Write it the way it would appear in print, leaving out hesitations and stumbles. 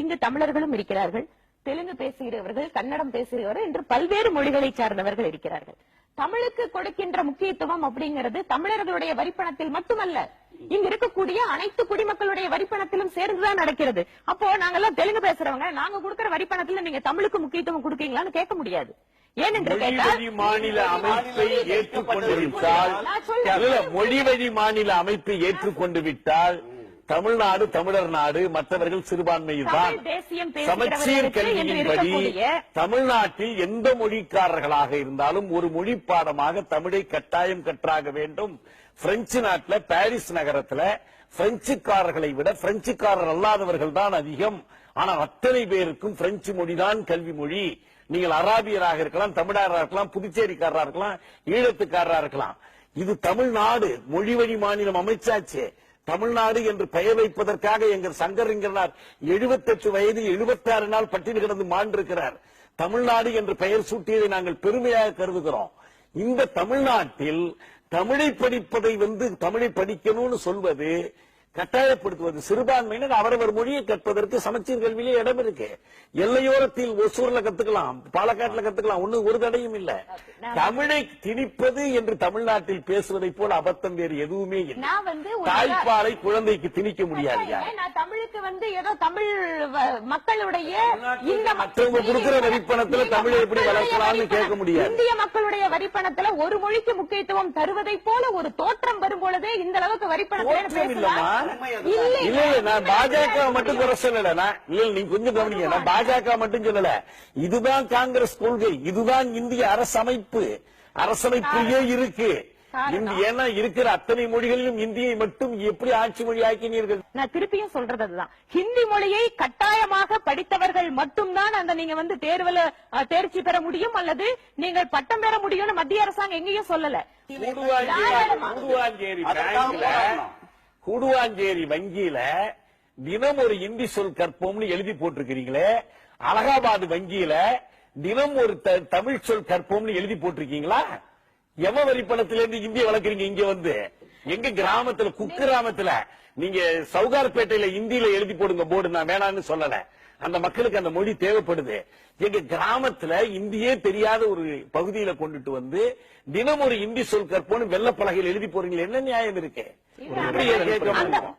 இங்கு தமிழர்களும் இருக்கிறார்கள், தெலுங்கு பேசுகிறவர்கள், கன்னடம் பேசுகிறவர்கள் என்று பல்வேறு மொழிகளை சார்ந்தவர்கள் இருக்கிறார்கள். தமிழுக்கு கொடுக்கின்ற முக்கியத்துவம் அப்படிங்கிறது தமிழர்களுடைய வரிப்பணத்தில் மட்டுமல்ல, இங்க இருக்கக்கூடிய அனைத்து குடிமக்களுடைய வரிப்பணத்திலும் சேர்ந்துதான் நடக்கிறது. அப்போ நாங்கெல்லாம் தெலுங்கு பேசுறவங்க, நாங்க கொடுக்கிற வரிப்பணத்துல நீங்க தமிழுக்கு முக்கியத்துவம் கொடுக்கீங்களான்னு கேட்க முடியாது. மொழிவழி மாநில அமைப்பை ஏற்றுக்கொண்டு விட்டால், மொழிவழி மாநில அமைப்பை ஏற்றுக்கொண்டு விட்டால் தமிழ்நாடு தமிழர் நாடு, மற்றவர்கள் சிறுபான்மையில் தான். சமச்சீர் கல்வியின்படி தமிழ்நாட்டில் எந்த மொழிக்காரர்களாக இருந்தாலும் ஒரு மொழி பாடமாக தமிழை கட்டாயம் கற்றாக வேண்டும். பிரெஞ்சு நாட்டில் பாரிஸ் நகரத்தில் பிரெஞ்சுக்காரர்களை விட பிரெஞ்சுக்காரர் அல்லாதவர்கள் தான் அதிகம். ஆனால் அத்தனை பேருக்கும் பிரெஞ்சு மொழிதான் கல்வி மொழி. நீங்கள் அராபியராக இருக்கலாம், தமிழராக இருக்கலாம், புதுச்சேரிக்காரராக இருக்கலாம், ஈழத்துக்காரராக இருக்கலாம். இது தமிழ்நாடு மொழிவழி மாநிலம் அமைச்சாச்சு. தமிழ்நாடு என்று பெயர் வைப்பதற்காக எங்கள் சங்கரிங்கனார் 78 வயது 76 நாள் பட்டியல் கிடந்து மாண்டிருக்கிறார். தமிழ்நாடு என்று பெயர் சூட்டியதை நாங்கள் பெருமையாக கருதுகிறோம். இந்த தமிழ்நாட்டில் தமிழை படிப்பதை தமிழை படிக்கணும்னு சொல்வது, கட்டாயப்படுத்துவது, சிறுபான்மையினர் அவரவர் மொழியை கற்பதற்கு சமச்சீர் கல்வியிலே இடம் இருக்கு. எல்லையோரத்தில் ஒசூர்ல கத்துக்கலாம், பாலக்காட்டுல கத்துக்கலாம், ஒரு தடையும் இல்ல. தமிழை திணிப்பது என்று தமிழ்நாட்டில் பேசுவதை போல அபத்தம் வேறு எதுவுமே இல்லை. தாய்ப்பாலை குழந்தைக்கு திணிக்க முடியாது. தமிழுக்கு ஏதோ தமிழ் மக்களுடைய மற்றவங்க கொடுக்கிற வரிப்பணத்துல தமிழை எப்படி வளர்க்கலாம்னு கேட்க முடியாது. இந்திய மக்களுடைய வரிப்பணத்துல ஒரு மொழிக்கு முக்கியத்துவம் தருவதை போல ஒரு தோற்றம் வரும் பொழுதே இந்த அளவுக்கு வரிப்பணத்துல இல்ல, நான் பாஜக மட்டும் குறை சொல்லல. நீங்க கொஞ்சம் கவனிங்க, நான் பாஜக மட்டும் சொல்லல. இதுதான் காங்கிரஸ் கொள்கை, இதுதான் இந்திய அரசமைப்பு. அரசமைப்பிலேயே இருக்கு. ஏன்னா இருக்கிற அத்தனை மொழிகளிலும் இந்தியை மட்டும் எப்படி ஆட்சி மொழி ஆக்கினீர்கள்? நான் திருப்பியும் சொல்றது அதுதான், ஹிந்தி மொழியை கட்டாயமாக படித்தவர்கள் மட்டும்தான் அந்த நீங்க தேர்வுல தேர்ச்சி பெற முடியும் அல்லது நீங்கள் பட்டம் பெற முடியும்னு மத்திய அரசாங்கம் எங்கேயும் சொல்லல. கூடுவாஞ்சேரி வங்கியில தினம் ஒரு இந்தி சொல் கற்போம்னு எழுதி போட்டிருக்கிறீங்களே, அலகாபாத் வங்கியில தினம் ஒரு தமிழ் சொல் கற்போம்னு எழுதி போட்டிருக்கீங்களா? எவ வரிப்பணத்திலிருந்து இந்திய வளர்க்குறீங்க? இங்க எங்க கிராமத்துல, குக்கிராமத்துல, நீங்க சவுகார்பேட்டையில இந்தியில எழுதி போடுங்க போர்டு. நான் வேணான்னு சொல்லல, அந்த மக்களுக்கு அந்த மொழி தேவைப்படுது. எங்க கிராமத்துல இந்தியே தெரியாத ஒரு பகுதியில கொண்டுட்டு தினம் ஒரு இந்தி சொல் கற்போன்னு வெள்ளப்பலகையில் எழுதி போறீங்க. என்ன நியாயம் இருக்கு? கேட்க முடியும்.